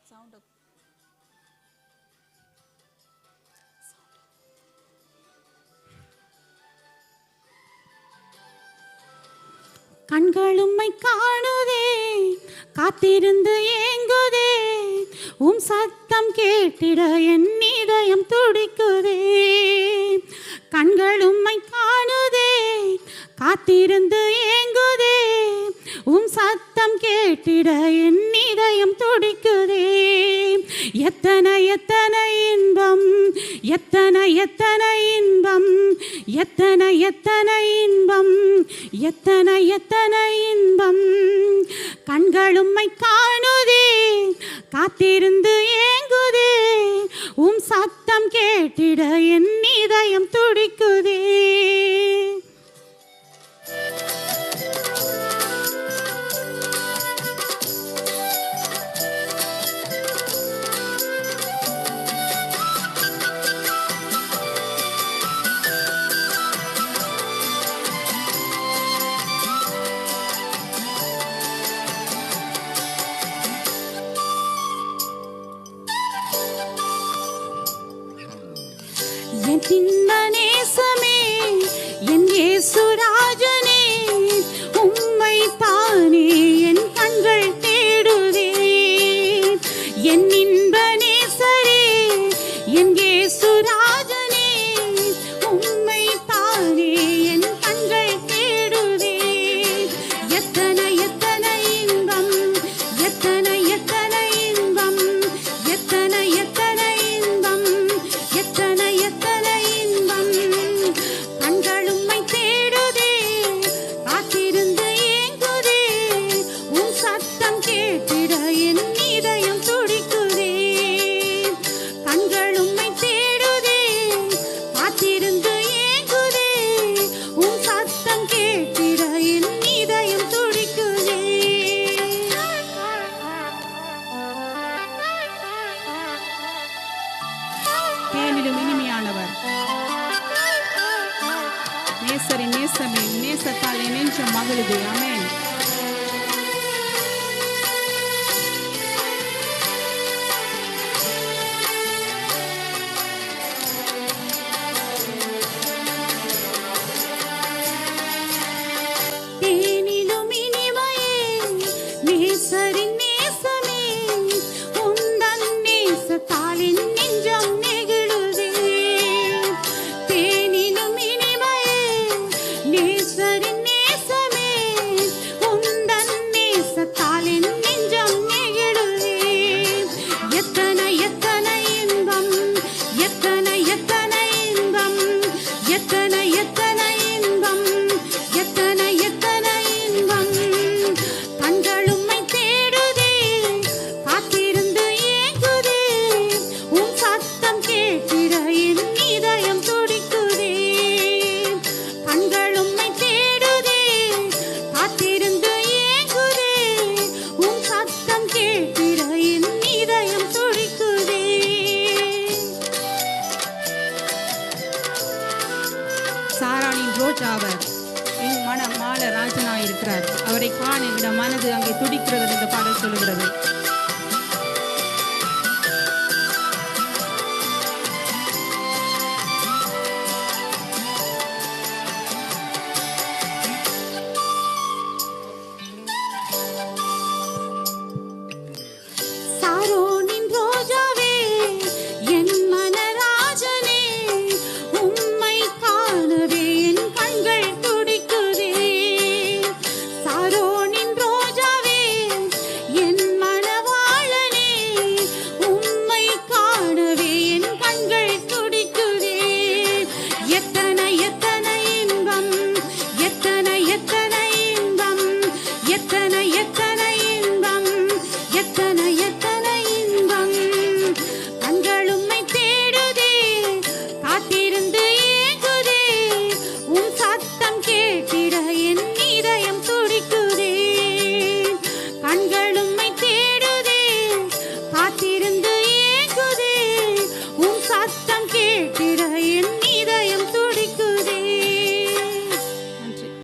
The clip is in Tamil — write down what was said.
சவுண்ட் கண்கள் உம்மை காணுதே, காத்திருந்து ஏங்குதே, உம் சத்தம் கேட்டிட என் இதயம் துடிக்குதே. கண்கள் உம்மை காணுதே, காத்திருந்து ஏங்குதே, உம் சத்தம் கேட்டிட என் இதயம் துடிக்குதே. எத்தனை எத்தனை இன்பம், எத்தனை எத்தனை இன்பம், எத்தனை எத்தனை இன்பம், எத்தனை எத்தனை இன்பம். கண்கள் உம்மை காணுதே, காத்திருந்து ஏங்குதே, உம் சத்தம் கேட்டிட என் இதயம் துடிக்குதே. என் தின்ன நேசமே, என் இயேசு ராஜனே, உம்மை தானே என் கண்கள் தேடுதே. என் இன்ப நேசரே, என் இயேசு ராஜனே, உம்மை தானே என் கண்கள் தேடுதே. எத்தனை எத்தனை இன்பம், எத்தனை எத்தனை இன்பம், எத்தனை எத்தனை இன்பம், எத்தனை எத்தனை இன்பம். கண்கள் உம்மை தேடுதே, காத்திருந்து ஏங்குதே, உம் சத்தம் கேட்டிட என் இதயம் துடிக்குதே. கண்கள் உம்மை தேடுதே, காத்திருந்து ஏங்குதே, உம் சத்தம் கேட்டிட என் இதயம் துடிக்குதே. தேனிலும் இனிமையானவர் நேசரின் நேசமே, நேசத்தால் என் நெஞ்சம் மகிழுது. ஆமென். தேனிலும் இனிமையே, நேசரின் நேசமே, உந்தன் நேசத்தால் என் நெஞ்சம் நெகிழுதே. தேனிலும் இனிமையே, நேசரின் நேசமே, உந்தன் நேசத்தால் என் நெஞ்சம் நெகிழுதே. எத்தனை எத்தனை இன்பம், எத்தனை எத்தனை இன்பம், எத்தனை எத்தனை இன்பம், எத்தனை எத்தனை இன்பம். கண்கள் உம்மை தேடுதே, காத்திருந்து ஏங்குதே, உம் சத்தம் கேட்டிட என் இதயம் துடிக்குதே. கண்கள் உம்மை தேடுதே, காத்திருந்து ஏங்குதே, உம் சத்தம் கேட்டிட என் இதயம் துடிக்குதே. சாராளின் ரோஜா அவர், என் மன மால ராஜனாயிருக்கிறார். அவரை காண எங்களோட மனது அங்கே துடிக்கிறது இந்த பாடல் சொல்லுகிறது.